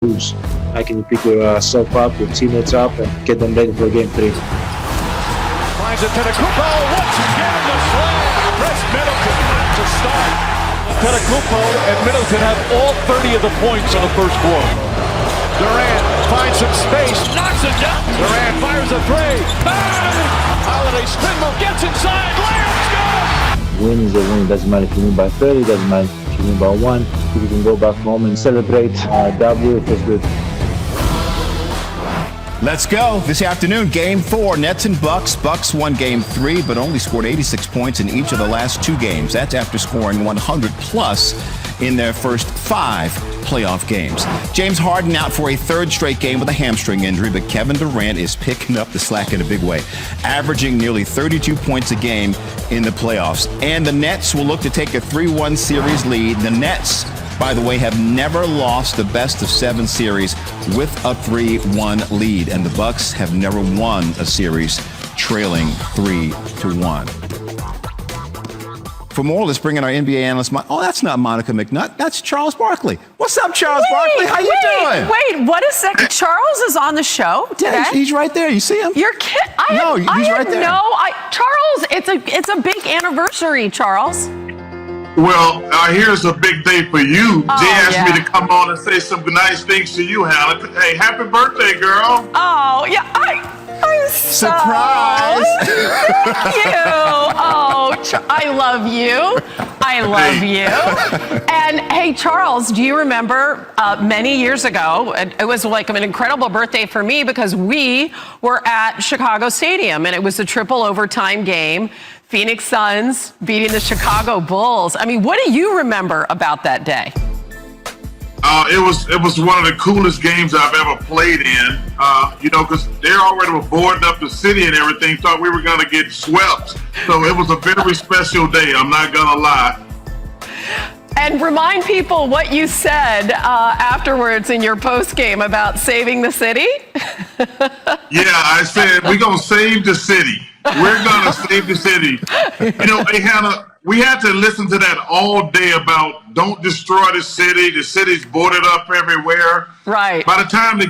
lose. How can you pick yourself up, your teammates up, and get them ready for game 3? Finds it to Kupo once again the slam. Chris Middleton to start. Kupo and Middleton have all 30 of the points in the first quarter. Durant finds some space, knocks it down. Durant fires a three. Holiday spin move, gets inside, layup, good. Win is a win. It doesn't matter if you win by 30, it doesn't matter if you win by 1. If you can go back home and celebrate W, it was good. Let's go. This afternoon, Game 4, Nets and Bucks. Bucks won Game 3, but only scored 86 points in each of the last 2 games. That's after scoring 100-plus in their first 5 playoff games. James Harden out for a 3rd straight game with a hamstring injury, but Kevin Durant is picking up the slack in a big way, averaging nearly 32 points a game in the playoffs. And the Nets will look to take a 3-1 series lead. The Nets, by the way, have never lost the best-of-7 series with a 3-1 lead, and the Bucks have never won a series trailing 3-1. For more, let's bring in our NBA analyst. Oh, that's not Monica McNutt. That's Charles Barkley. What's up, Charles Barkley? How you doing? Wait, what a second. Charles is on the show today? Yeah, he's right there. You see him? You're kidding? He's right there. Charles, it's a big anniversary, Charles. Well, here's a big day for you. Oh, Jay asked me to come on and say some nice things to you, Hannah. Hey, happy birthday, girl. Oh, yeah, I'm Surprise! Thank you. Oh, I love you. I love you. And hey, Charles, do you remember many years ago, it was like an incredible birthday for me because we were at Chicago Stadium and it was a triple overtime game. Phoenix Suns beating the Chicago Bulls. I mean, what do you remember about that day? It was one of the coolest games I've ever played in. Because they already were boarding up the city and everything, thought we were going to get swept. So it was a very special day. I'm not going to lie. And remind people what you said afterwards in your post game about saving the city. Yeah, I said we're going to save the city. We're going to save the city. Hey, Hannah, we had to listen to that all day about don't destroy the city. The city's boarded up everywhere. Right. By the time the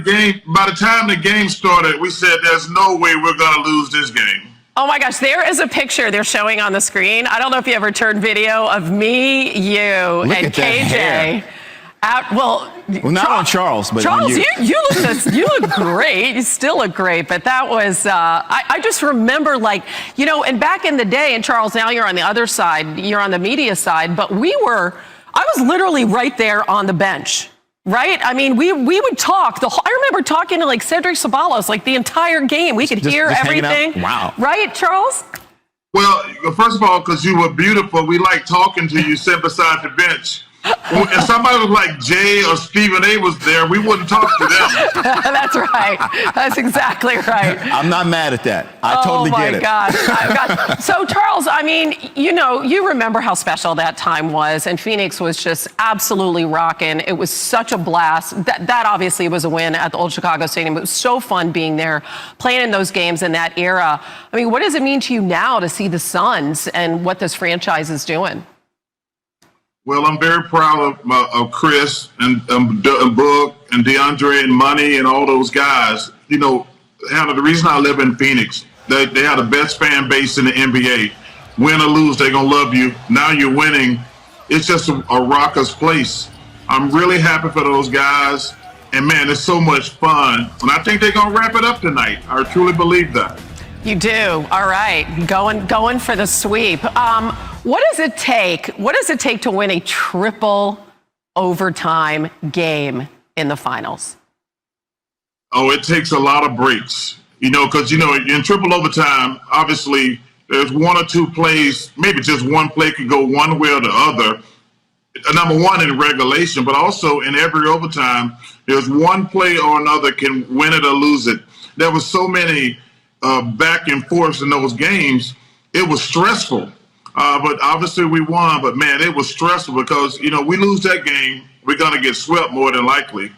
game started, we said there's no way we're going to lose this game. Oh my gosh, there is a picture they're showing on the screen. I don't know if you ever turned video of me, you, Look and at that KJ. hair. Well, not on Charles, but Charles, on you. you look great. You still look great. But that was, I just remember and back in the day, and Charles, now you're on the other side, you're on the media side, but I was literally right there on the bench. Right? I mean, we would talk. I remember talking to Cedric Ceballos the entire game. We could hear just everything. Wow. Right, Charles? Well, first of all, because you were beautiful, we like talking to you sitting beside the bench. If somebody was like Jay or Stephen A was there, we wouldn't talk to them. That's right. That's exactly right. I'm not mad at that. I totally get it. Oh, my gosh. So, Charles, I mean, you remember how special that time was, and Phoenix was just absolutely rocking. It was such a blast. That obviously was a win at the old Chicago Stadium. It was so fun being there, playing in those games in that era. I mean, what does it mean to you now to see the Suns and what this franchise is doing? Well, I'm very proud of Chris and Book and DeAndre and Money and all those guys. Hannah, the reason I live in Phoenix, they have the best fan base in the NBA. Win or lose, they're going to love you. Now you're winning. It's just a raucous place. I'm really happy for those guys. And, man, it's so much fun. And I think they're going to wrap it up tonight. I truly believe that. You do. All right. Going for the sweep. What does it take? What does it take to win a triple overtime game in the finals? Oh, it takes a lot of breaks, because, in triple overtime, obviously there's 1 or 2 plays, maybe just one play could go one way or the other. Number one in regulation, but also in every overtime, there's one play or another can win it or lose it. There was so many back and forth in those games. It was stressful. But obviously we won, but man, it was stressful because, we lose that game, we're going to get swept more than likely.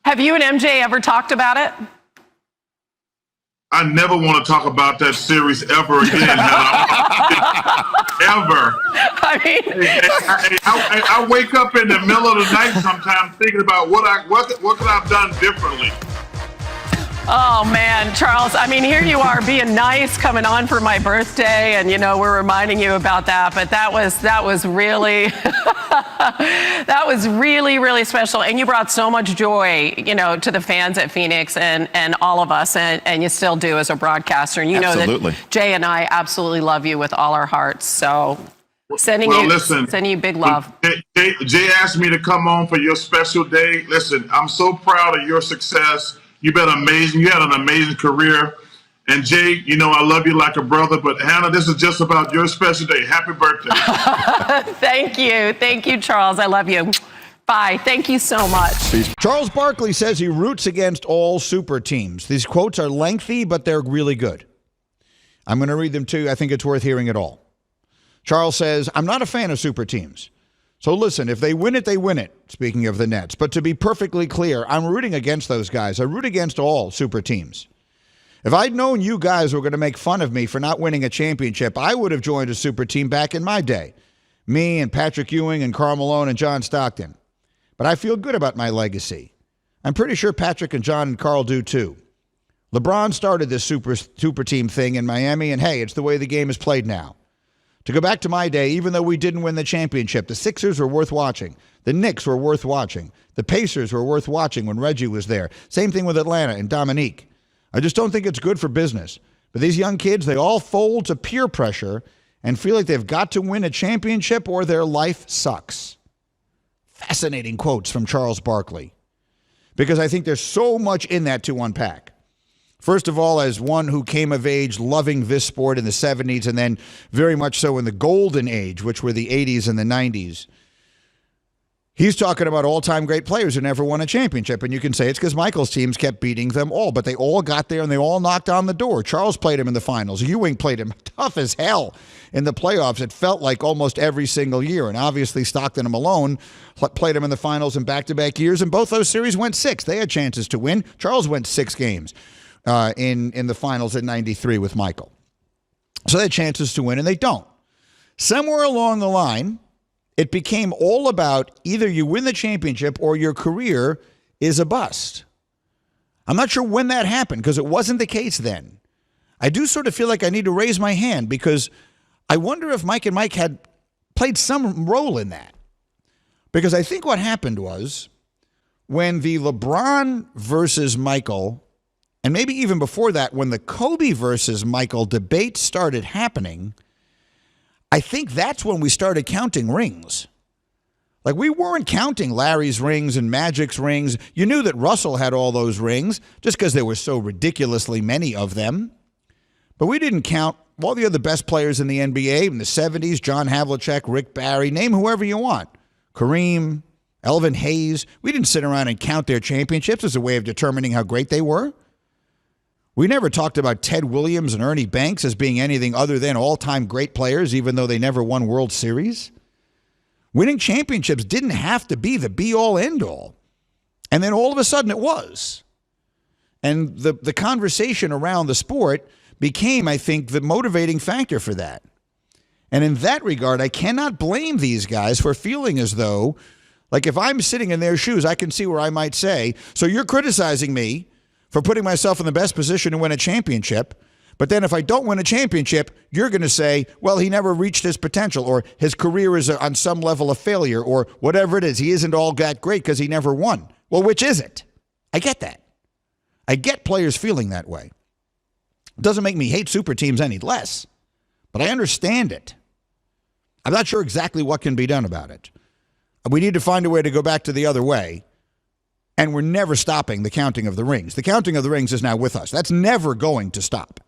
Have you and MJ ever talked about it? I never want to talk about that series ever again. Ever. I mean, I wake up in the middle of the night sometimes thinking about what could I have done differently. oh man, Charles, I mean, here you are being nice, coming on for my birthday, and we're reminding you about that, but that was really that was really, really special, and you brought so much joy, to the fans at Phoenix and all of us, and you still do as a broadcaster, and you know that Jay and I absolutely love you with all our hearts, so sending you big love. Jay asked me to come on for your special day. Listen, I'm so proud of your success. You've been amazing. You had an amazing career. And Jay, I love you like a brother. But Hannah, this is just about your special day. Happy birthday. Thank you. Thank you, Charles. I love you. Bye. Thank you so much. Charles Barkley says he roots against all super teams. These quotes are lengthy, but they're really good. I'm going to read them too. I think it's worth hearing it all. Charles says, I'm not a fan of super teams. So listen, if they win it, they win it, speaking of the Nets. But to be perfectly clear, I'm rooting against those guys. I root against all super teams. If I'd known you guys were going to make fun of me for not winning a championship, I would have joined a super team back in my day. Me and Patrick Ewing and Karl Malone and John Stockton. But I feel good about my legacy. I'm pretty sure Patrick and John and Karl do too. LeBron started this super team thing in Miami, and hey, it's the way the game is played now. To go back to my day, even though we didn't win the championship, the Sixers were worth watching. The Knicks were worth watching. The Pacers were worth watching when Reggie was there. Same thing with Atlanta and Dominique. I just don't think it's good for business. But these young kids, they all fold to peer pressure and feel like they've got to win a championship or their life sucks. Fascinating quotes from Charles Barkley. Because I think there's so much in that to unpack. First of all, as one who came of age loving this sport in the 70s and then very much so in the golden age, which were the 80s and the 90s, he's talking about all-time great players who never won a championship. And you can say it's because Michael's teams kept beating them all, but they all got there and they all knocked on the door. Charles played him in the finals. Ewing played him tough as hell in the playoffs. It felt like almost every single year. And obviously Stockton and Malone played him in the finals in back-to-back years, and both those series went 6. They had chances to win. Charles went 6 games. In the finals in 93 with Michael. So they had chances to win, and they don't. Somewhere along the line, it became all about either you win the championship or your career is a bust. I'm not sure when that happened because it wasn't the case then. I do sort of feel like I need to raise my hand because I wonder if Mike and Mike had played some role in that. Because I think what happened was when the LeBron versus Michael, and maybe even before that, when the Kobe versus Michael debate started happening, I think that's when we started counting rings. Like, we weren't counting Larry's rings and Magic's rings. You knew that Russell had all those rings just because there were so ridiculously many of them. But we didn't count all the other best players in the NBA in the 70s, John Havlicek, Rick Barry, name whoever you want. Kareem, Elvin Hayes. We didn't sit around and count their championships as a way of determining how great they were. We never talked about Ted Williams and Ernie Banks as being anything other than all-time great players, even though they never won World Series. Winning championships didn't have to be the be-all, end-all. And then all of a sudden it was. And the conversation around the sport became, I think, the motivating factor for that. And in that regard, I cannot blame these guys for feeling as though, like, if I'm sitting in their shoes, I can see where I might say, so you're criticizing me for putting myself in the best position to win a championship. But then if I don't win a championship, you're going to say, well, he never reached his potential, or his career is on some level a failure, or whatever it is. He isn't all that great because he never won. Well, which is it? I get that. I get players feeling that way. It doesn't make me hate super teams any less, but I understand it. I'm not sure exactly what can be done about it. We need to find a way to go back to the other way. And we're never stopping the counting of the rings. The counting of the rings is now with us. That's never going to stop.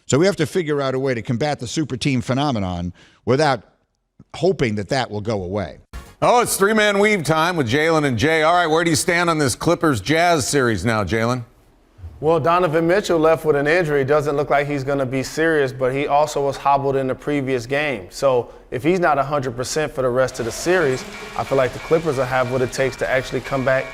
So we have to figure out a way to combat the super team phenomenon without hoping that that will go away. Oh, it's three-man weave time with Jalen and Jay. All right, where do you stand on this Clippers-Jazz series now, Jalen? Well, Donovan Mitchell left with an injury. It doesn't look like he's going to be serious, but he also was hobbled in the previous game. So if he's not 100% for the rest of the series, I feel like the Clippers will have what it takes to actually come back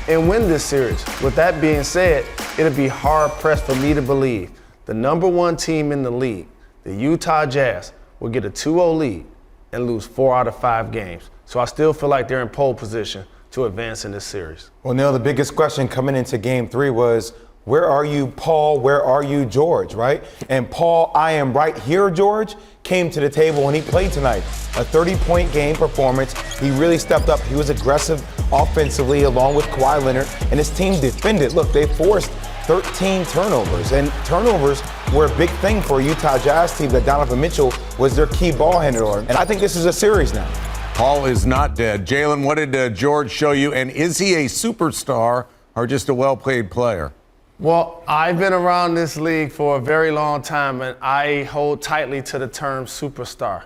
and win this series. With that being said, it'd be hard-pressed for me to believe the number one team in the league, the Utah Jazz, will get a 2-0 lead and lose 4 out of 5 games. So I still feel like they're in pole position to advance in this series. Well, Neil, the biggest question coming into Game 3 was, where are you, Paul? Where are you, George, right? And Paul, I am right here, George, came to the table when he played tonight. A 30-point game performance. He really stepped up. He was aggressive offensively along with Kawhi Leonard, and his team defended. Look, they forced 13 turnovers, and turnovers were a big thing for a Utah Jazz team that Donovan Mitchell was their key ball handler. And I think this is a series now. Paul is not dead. Jalen, what did George show you? And is he a superstar or just a well-played player? Well, I've been around this league for a very long time, and I hold tightly to the term superstar.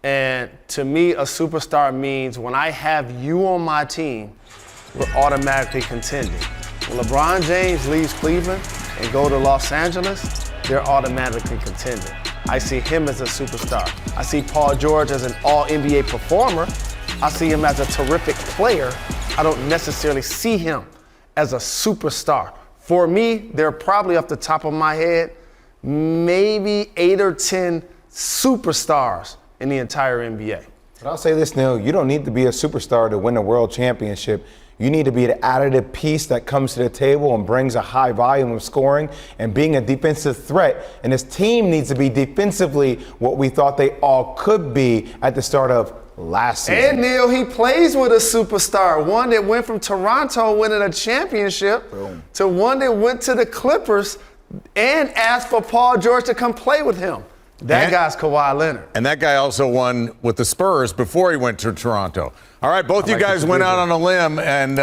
And to me, a superstar means when I have you on my team, we're automatically contending. When LeBron James leaves Cleveland and go to Los Angeles, they're automatically contending. I see him as a superstar. I see Paul George as an all-NBA performer. I see him as a terrific player. I don't necessarily see him as a superstar. For me, they're probably off the top of my head, maybe 8 or 10 superstars in the entire NBA. But I'll say this, Neil, you don't need to be a superstar to win a world championship. You need to be the additive piece that comes to the table and brings a high volume of scoring and being a defensive threat. And this team needs to be defensively what we thought they all could be at the start of last season. And Neil, he plays with a superstar, one that went from Toronto winning a championship to one that went to the Clippers and asked for Paul George to come play with him. That guy's Kawhi Leonard. And that guy also won with the Spurs before he went to Toronto. All right, both you guys went out on a limb and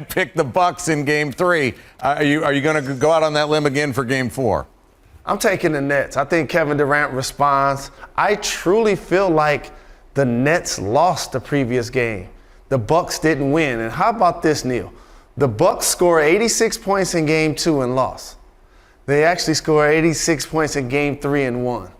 picked the Bucks in Game 3. Are you going to go out on that limb again for Game 4? I'm taking the Nets. I think Kevin Durant responds. I truly feel like the Nets lost the previous game. The Bucks didn't win. And how about this, Neil? The Bucks scored 86 points in Game 2 and lost. They actually scored 86 points in Game 3 and won.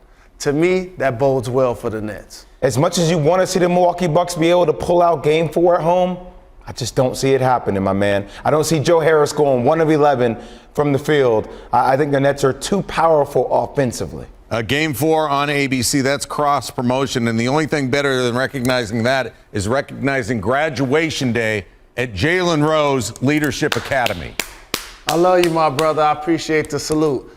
To me, that bodes well for the Nets. As much as you want to see the Milwaukee Bucks be able to pull out Game 4 at home, I just don't see it happening, my man. I don't see Joe Harris going 1 of 11 from the field. I think the Nets are too powerful offensively. Game 4 on ABC, that's cross promotion. And the only thing better than recognizing that is recognizing graduation day at Jalen Rose Leadership Academy. I love you, my brother. I appreciate the salute.